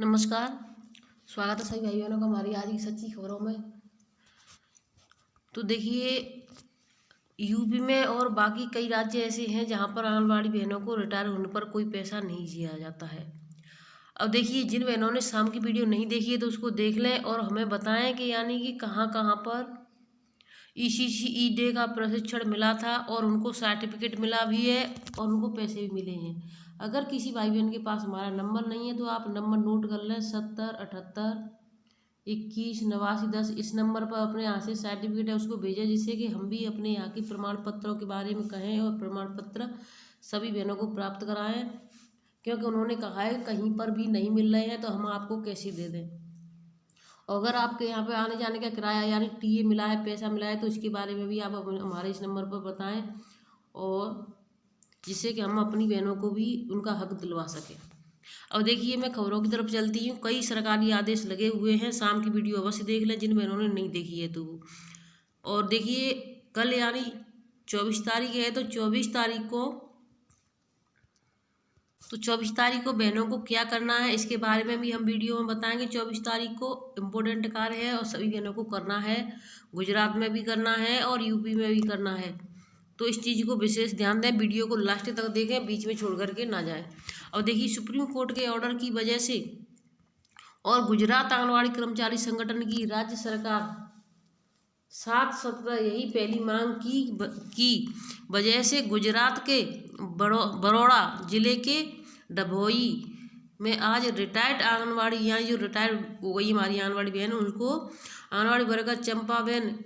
नमस्कार। स्वागत है सभी भाई बहनों का हमारी आज की सच्ची खबरों में। तो देखिए, यूपी में और बाकी कई राज्य ऐसे हैं जहां पर आंगनबाड़ी बहनों को रिटायर होने पर कोई पैसा नहीं दिया जाता है। अब देखिए, जिन बहनों ने शाम की वीडियो नहीं देखी है तो उसको देख लें और हमें बताएं कि यानी कि कहाँ कहाँ पर ईसीसी डे का प्रशिक्षण मिला था और उनको सर्टिफिकेट मिला भी है और उनको पैसे भी मिले हैं। अगर किसी भाई बहन के पास हमारा नंबर नहीं है तो आप नंबर नोट कर लें 70 78 21 89 10। इस नंबर पर अपने यहाँ से सर्टिफिकेट है उसको भेजें, जिससे कि हम भी अपने यहाँ के प्रमाण पत्रों के बारे में कहें और प्रमाण पत्र सभी बहनों को प्राप्त कराएं, क्योंकि उन्होंने कहा है कहीं पर भी नहीं मिल रहे हैं तो हम आपको कैसे दे दें। और अगर आपके यहाँ पे आने जाने का किराया यानी टीए मिला है, पैसा मिला है, तो इसके बारे में भी आप हमारे इस नंबर पर बताएं, और जिससे कि हम अपनी बहनों को भी उनका हक दिलवा सकें। अब देखिए, मैं खबरों की तरफ चलती हूँ। कई सरकारी आदेश लगे हुए हैं, शाम की वीडियो अवश्य देख लें जिन बहनों ने नहीं देखी है तो। और देखिए, कल यानी 24 तारीख है तो 24 तारीख को बहनों को क्या करना है इसके बारे में भी हम वीडियो में बताएंगे। 24 तारीख को इम्पोर्टेंट कार्य है और सभी बहनों को करना है। गुजरात में भी करना है और यूपी में भी करना है, तो इस चीज़ को विशेष ध्यान दें। वीडियो को लास्ट तक देखें, बीच में छोड़ करके ना जाएं। और देखिए, सुप्रीम कोर्ट के ऑर्डर की वजह से और गुजरात आंगनबाड़ी कर्मचारी संगठन की राज्य सरकार 7/17 यही पहली मांग की वजह से गुजरात के बड़ौदा जिले के डभोई में आज रिटायर्ड आंगनबाड़ी यानी जो रिटायर हो गई हमारी आंगनबाड़ी बहन, उनको आंगनबाड़ी वर्कर चंपाबेन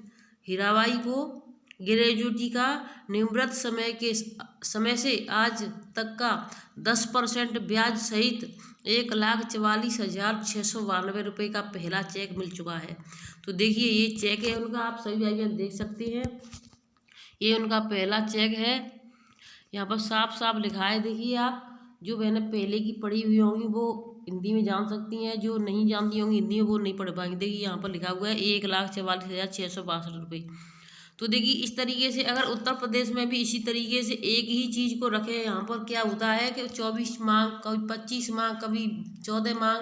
हीराबाई को ग्रेजुएटी का निवृत्त समय से आज तक का 10% ब्याज सहित 1,44,692 रुपये का पहला चेक मिल चुका है। तो देखिए, ये चेक है उनका, आप सभी भाई बहन देख सकते हैं, ये उनका पहला चेक है। यहाँ पर साफ साफ लिखा है। देखिए, आप जो बहनें पहले की पढ़ी हुई होंगी वो हिंदी में जान सकती हैं, जो नहीं जानती होंगी हिंदी में वो नहीं पढ़ पाएंगी। देखिए, यहाँ पर लिखा हुआ है 1,44,662 रुपये। तो देखिए, इस तरीके से अगर उत्तर प्रदेश में भी इसी तरीके से एक ही चीज़ को रखें, यहाँ पर क्या होता है कि 24 मांग, कभी 25 मांग, कभी 14 मांग,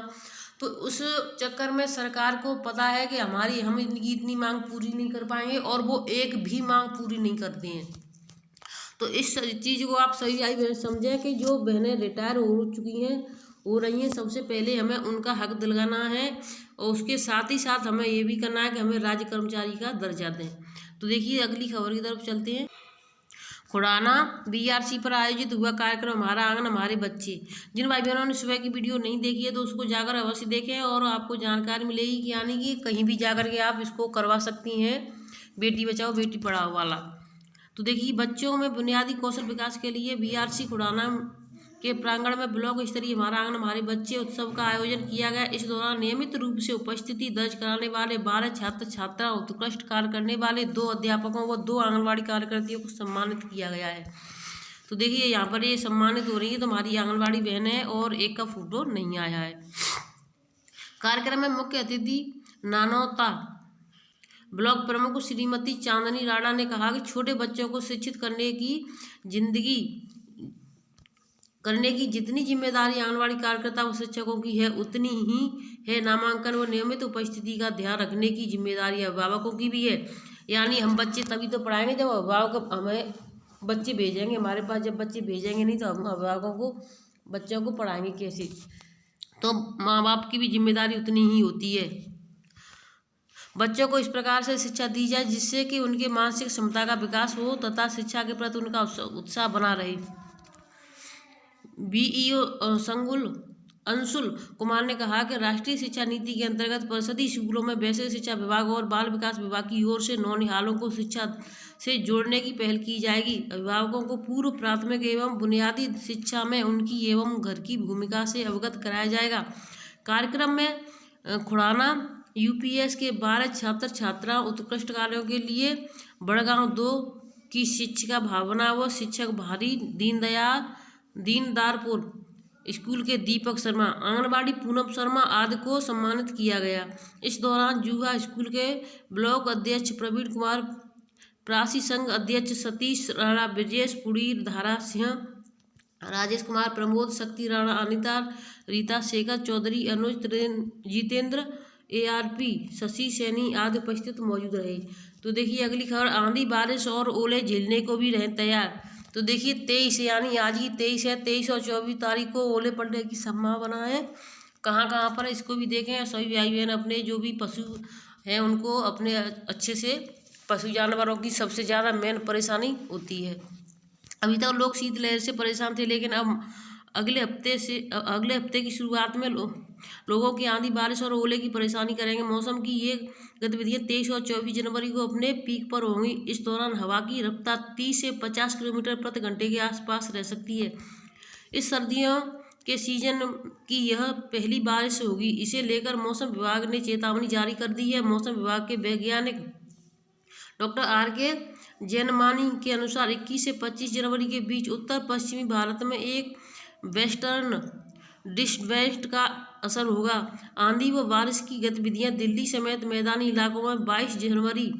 तो उस चक्कर में सरकार को पता है कि हम इनकी इतनी मांग पूरी नहीं कर पाएंगे और वो एक भी मांग पूरी नहीं करते हैं। तो इस चीज़ को आप सही आई बहन समझें कि जो बहनें रिटायर हो चुकी हैं, हो रही हैं, सबसे पहले हमें उनका हक दिलवाना है और उसके साथ ही साथ हमें ये भी करना है कि हमें राज्य कर्मचारी का दर्जा दें। तो देखिए, अगली खबर की तरफ चलते हैं। खुड़ाना बीआरसी पर आयोजित हुआ कार्यक्रम हमारा आंगन हमारे बच्चे। जिन भाई बहनों ने सुबह की वीडियो नहीं देखी है तो उसको जाकर अवश्य देखें और आपको जानकारी मिलेगी कि यानी कि कहीं भी जाकर के आप इसको करवा सकती हैं, बेटी बचाओ बेटी पढ़ाओ वाला। तो देखिए, बच्चों में बुनियादी कौशल विकास के लिए बीआरसी खुड़ाना के प्रांगण में ब्लॉक स्तरीय हमारा आंगन हमारे बच्चे उत्सव का आयोजन किया गया। इस दौरान नियमित रूप से उपस्थिति दर्ज कराने वाले 12 छात्र छात्रा, उत्कृष्ट कार्य करने वाले 2 अध्यापकों व 2 आंगनबाड़ी कार्यकर्तियों को सम्मानित किया गया है। तो देखिए, यहाँ पर ये सम्मानित हो रही है तो हमारी आंगनबाड़ी बहन है और एक का फोटो नहीं आया है। कार्यक्रम में मुख्य अतिथि नानौता ब्लॉक प्रमुख श्रीमती चांदनी राणा ने कहा कि छोटे बच्चों को शिक्षित करने की जितनी जिम्मेदारी आंगनबाड़ी कार्यकर्ता व शिक्षकों की है उतनी ही है नामांकन व नियमित उपस्थिति का ध्यान रखने की जिम्मेदारी अभिभावकों की भी है। यानी हम बच्चे तभी तो पढ़ाएंगे जब अभिभावक हमें बच्चे भेजेंगे हमारे पास। जब बच्चे भेजेंगे नहीं तो हम अभिभावकों को बच्चों को पढ़ाएंगे कैसे। तो माँ बाप की भी जिम्मेदारी उतनी ही होती है। बच्चों को इस प्रकार से शिक्षा दी जाए जिससे कि उनके मानसिक क्षमता का विकास हो तथा शिक्षा के प्रति उनका उत्साह बना रहे। बीईओ संगुल अंशुल कुमार ने कहा कि राष्ट्रीय शिक्षा नीति के अंतर्गत परिषदीय स्कूलों में वैसे शिक्षा विभाग और बाल विकास विभाग की ओर से नौनिहालों को शिक्षा से जोड़ने की पहल की जाएगी। अभिभावकों को पूर्व प्राथमिक एवं बुनियादी शिक्षा में उनकी एवं घर की भूमिका से अवगत कराया जाएगा। कार्यक्रम में खुड़ाना यूपीएस के 12 छात्र छात्रा उत्कृष्ट कार्यों के लिए बड़गांव 2 की शिक्षिका भावना व शिक्षक भारी दीनदारपुर स्कूल के दीपक शर्मा, आंगनबाड़ी पूनम शर्मा आदि को सम्मानित किया गया। इस दौरान जुहा स्कूल के ब्लॉक अध्यक्ष प्रवीण कुमार, प्रासी संघ अध्यक्ष सतीश राणा, ब्रजेश पुरी, धारा सिंह, राजेश कुमार, प्रमोद, शक्ति राणा, अनिता, रीता शेखर, चौधरी, अनुज, जितेंद्र, ARP, शशि सैनी आदि उपस्थित मौजूद रहे। तो देखिए अगली खबर, आंधी बारिश और ओले झेलने को भी रहे तैयार। तो देखिए 23 यानी आज ही 23 है, 23 और 24 तारीख को ओले पड़ने की संभावना है। कहाँ कहाँ पर इसको भी देखें। सभी भाई बहन अपने जो भी पशु हैं उनको अपने अच्छे से, पशु जानवरों की सबसे ज़्यादा मेन परेशानी होती है। अभी तक लोग शीतलहर से परेशान थे, लेकिन अब अगले हफ्ते की शुरुआत में लोगों की आंधी बारिश और ओले की परेशानी करेंगे। मौसम की ये गतिविधियां 23 और 24 जनवरी को अपने पीक पर होंगी। इस दौरान हवा की रफ्तार 30 से 50 किलोमीटर प्रति घंटे के आसपास रह सकती है। इस सर्दियों के सीजन की यह पहली बारिश होगी। इसे लेकर मौसम विभाग ने चेतावनी जारी कर दी है। मौसम विभाग के वैज्ञानिक डॉक्टर RK जैनमानी के अनुसार 21 से 25 जनवरी के बीच उत्तर पश्चिमी भारत में एक वेस्टर्न डिस्टर्बेंस का असर होगा। आंधी व बारिश की गतिविधियां दिल्ली समेत मैदानी इलाकों में 22 जनवरी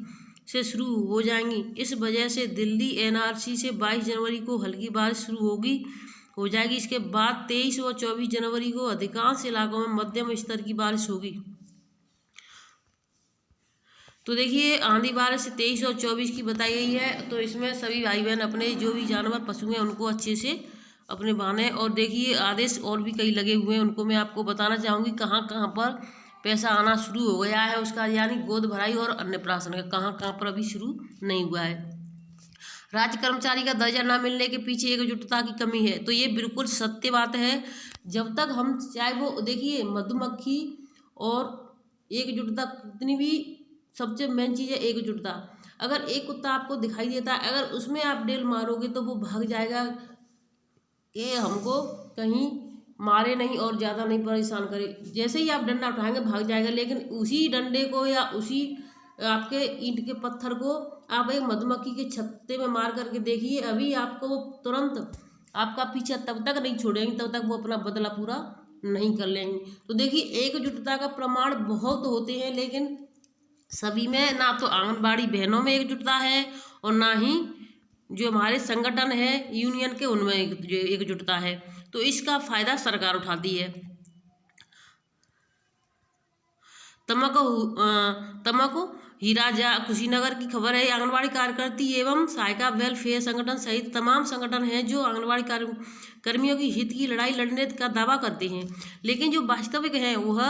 से शुरू हो जाएंगी। इस वजह से दिल्ली NRC से 22 जनवरी को हल्की बारिश शुरू हो जाएगी। इसके बाद 23 और 24 जनवरी को अधिकांश इलाकों में मध्यम स्तर की बारिश होगी। तो देखिए आंधी बारिश 23 और 24 की बताई गई है। तो इसमें सभी भाई बहन अपने जो भी जानवर पशु हैं उनको अच्छे से अपने बांधें। और देखिए आदेश और भी कई लगे हुए हैं, उनको मैं आपको बताना चाहूँगी। कहाँ कहाँ पर पैसा आना शुरू हो गया है उसका, यानी गोद भराई और अन्नप्राशन का कहाँ कहाँ पर अभी शुरू नहीं हुआ है। राज्य कर्मचारी का दर्जा न मिलने के पीछे एकजुटता की कमी है। तो ये बिल्कुल सत्य बात है। जब तक हम चाहे वो देखिए मधुमक्खी और एकजुटता कितनी भी, सबसे मेन चीज़ है एकजुटता। अगर एक कुत्ता आपको दिखाई देता है, अगर उसमें आप डेल मारोगे तो वो भाग जाएगा, ये हमको कहीं मारे नहीं और ज़्यादा नहीं परेशान करे। जैसे ही आप डंडा उठाएंगे भाग जाएगा। लेकिन उसी डंडे को या उसी आपके ईंट के पत्थर को आप एक मधुमक्खी के छत्ते में मार करके देखिए, अभी आपको वो तुरंत आपका पीछा तब तक नहीं छोड़ेंगे तब तक वो अपना बदला पूरा नहीं कर लेंगे। तो देखिए एकजुटता का प्रमाण बहुत होते हैं, लेकिन सभी में ना तो आंगनबाड़ी बहनों में एकजुटता है और ना ही जो हमारे संगठन है यूनियन के उनमें एकजुटता है। तो इसका फायदा सरकार उठाती है। तमको हीराजा कुशीनगर की खबर है। आंगनबाड़ी कार्यकर्ती एवं सहायिका वेलफेयर संगठन सहित तमाम संगठन हैं जो आंगनबाड़ी कर्मियों की हित की लड़ाई लड़ने का दावा करते हैं, लेकिन जो वास्तविक है वह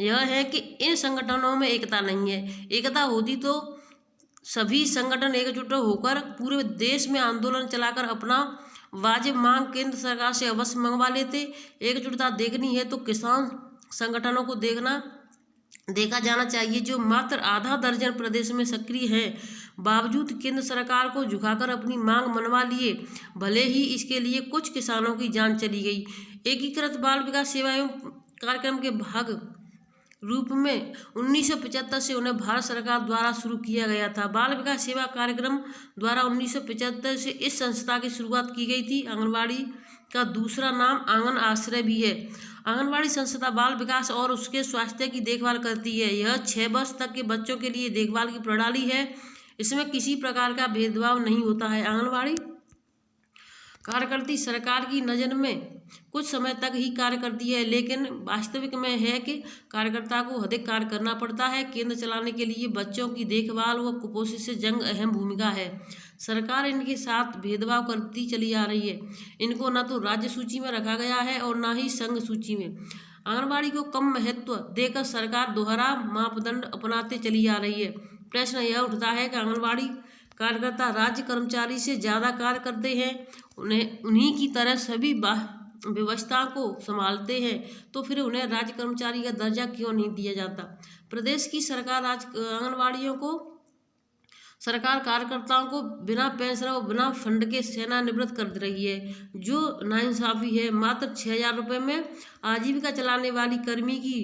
यह है कि इन संगठनों में एकता नहीं है। एकता होती तो सभी संगठन एकजुट होकर पूरे देश में आंदोलन चलाकर अपना वाजिब मांग केंद्र सरकार से अवश्य मंगवा लेते। एकजुटता देखनी है तो किसान संगठनों को देखा जाना चाहिए, जो मात्र आधा दर्जन प्रदेश में सक्रिय हैं, बावजूद केंद्र सरकार को झुकाकर अपनी मांग मनवा लिए, भले ही इसके लिए कुछ किसानों की जान चली गई। एकीकृत बाल विकास सेवा एवं कार्यक्रम के भाग रूप में 1975 से उन्हें भारत सरकार द्वारा शुरू किया गया था। बाल विकास सेवा कार्यक्रम द्वारा 1975 से इस संस्था की शुरुआत की गई थी। आंगनबाड़ी का दूसरा नाम आंगन आश्रय भी है। आंगनबाड़ी संस्था बाल विकास और उसके स्वास्थ्य की देखभाल करती है। यह 6 वर्ष तक के बच्चों के लिए देखभाल की प्रणाली है। इसमें किसी प्रकार का भेदभाव नहीं होता है। आंगनबाड़ी कार्यकर्ती सरकार की नज़र में कुछ समय तक ही कार्य करती है, लेकिन वास्तविक में है कि कार्यकर्ता को अधिक कार्य करना पड़ता है। केंद्र चलाने के लिए बच्चों की देखभाल व कुपोषण से जंग अहम भूमिका है। सरकार इनके साथ भेदभाव करती चली आ रही है। इनको न तो राज्य सूची में रखा गया है और न ही संघ सूची में। आंगनबाड़ी को कम महत्व देकर सरकार दोहरा मापदंड अपनाते चली आ रही है। प्रश्न यह उठता है कि आंगनबाड़ी कार्यकर्ता राज्य कर्मचारी से ज़्यादा कार्य करते हैं, उन्हीं की तरह सभी व्यवस्था को संभालते हैं, तो फिर उन्हें राज्य कर्मचारी का दर्जा क्यों नहीं दिया जाता। प्रदेश की सरकार सरकार कार्यकर्ताओं को बिना पेंशन और बिना फंड के सेवानिवृत्त कर रही है, जो नाइंसाफ़ी है। मात्र 6,000 रुपये में आजीविका चलाने वाली कर्मी की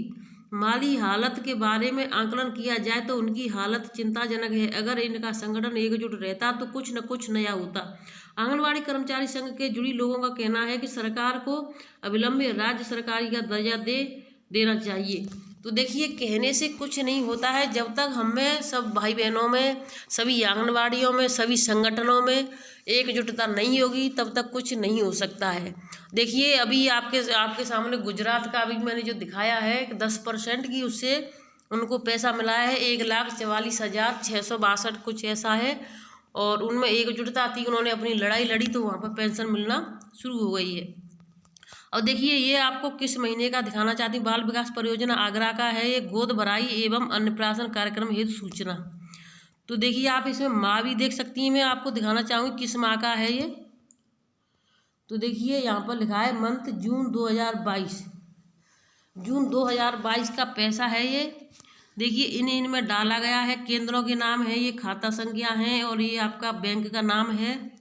माली हालत के बारे में आकलन किया जाए तो उनकी हालत चिंताजनक है। अगर इनका संगठन एकजुट रहता तो कुछ न कुछ नया होता। आंगनबाड़ी कर्मचारी संघ के जुड़ी लोगों का कहना है कि सरकार को अविलंब राज्य सरकारी का दर्जा देना चाहिए। तो देखिए कहने से कुछ नहीं होता है, जब तक हमें सब भाई बहनों में, सभी आंगनवाड़ियों में, सभी संगठनों में एकजुटता नहीं होगी तब तक कुछ नहीं हो सकता है। देखिए अभी आपके सामने गुजरात का अभी मैंने जो दिखाया है कि 10% की उससे उनको पैसा मिला है, 1,44,662 कुछ ऐसा है। और उनमें एकजुटता थी, उन्होंने अपनी लड़ाई लड़ी तो वहाँ पर पेंशन मिलना शुरू हो गई है। और देखिए ये आपको किस महीने का दिखाना चाहती हूँ, बाल विकास परियोजना आगरा का है ये, गोद भराई एवं अन्नप्राशन कार्यक्रम हेतु सूचना। तो देखिए आप इसमें माह भी देख सकती हैं, मैं आपको दिखाना चाहूँगी किस माह का है ये। तो देखिए यहाँ पर लिखा है मंथ जून 2022, जून 2022 का पैसा है ये। देखिए इनमें डाला गया है, केंद्रों के नाम है, ये खाता संख्या है, और ये आपका बैंक का नाम है,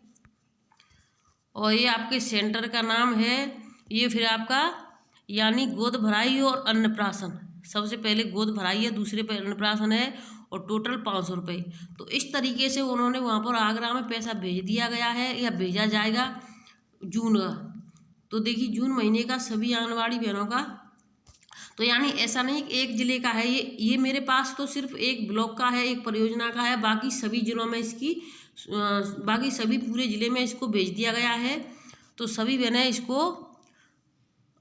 और ये आपके सेंटर का नाम है, ये फिर आपका यानी गोद भराई और अन्नप्राशन। सबसे पहले गोद भराई है, दूसरे पे अन्नप्राशन है, और टोटल 500 रुपये। तो इस तरीके से उन्होंने वहाँ पर आगरा में पैसा भेज दिया गया है या भेजा जाएगा जून का। तो देखिए जून महीने का सभी आंगनवाड़ी बहनों का, तो यानी ऐसा नहीं कि एक ज़िले का है ये मेरे पास तो सिर्फ एक ब्लॉक का है, एक परियोजना का है, बाकी सभी ज़िलों में इसकी बाकी सभी पूरे ज़िले में इसको भेज दिया गया है। तो सभी बहनें इसको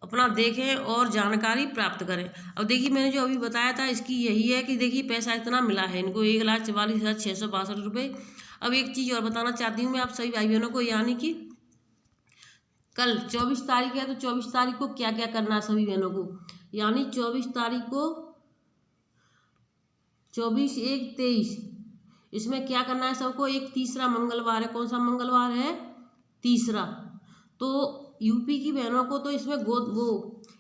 अपना देखें और जानकारी प्राप्त करें। अब देखिए मैंने जो अभी बताया था इसकी यही है कि देखिए पैसा इतना मिला है इनको, 1,44,662 रुपये। अब एक चीज़ और बताना चाहती हूँ मैं आप सभी भाई बहनों को, यानी कि कल 24 तारीख है, तो 24 तारीख को क्या क्या करना है सभी बहनों को, यानी 24 तारीख को 24, 1, 23 इसमें क्या करना है सबको। एक तीसरा मंगलवार है, कौन सा मंगलवार है, तीसरा। तो यूपी की बहनों को तो इसमें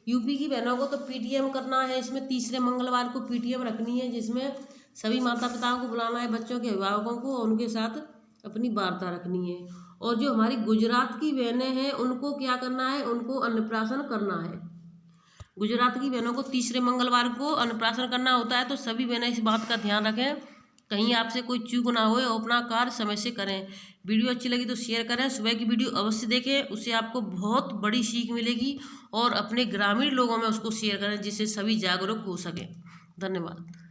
यूपी की बहनों को तो पीटीएम करना है, इसमें तीसरे मंगलवार को पीटीएम रखनी है, जिसमें सभी माता पिताओं को बुलाना है, बच्चों के अभिभावकों को, उनके साथ अपनी वार्ता रखनी है। और जो हमारी गुजरात की बहनें हैं उनको क्या करना है, उनको अन्नप्राशन करना है। गुजरात की बहनों को तीसरे मंगलवार को अन्नप्राशन करना होता है। तो सभी बहनें इस बात का ध्यान रखें, कहीं आपसे कोई चूक ना हो, और अपना कार्य समय से करें। वीडियो अच्छी लगी तो शेयर करें, सुबह की वीडियो अवश्य देखें, उससे आपको बहुत बड़ी सीख मिलेगी। और अपने ग्रामीण लोगों में उसको शेयर करें जिससे सभी जागरूक हो सकें। धन्यवाद।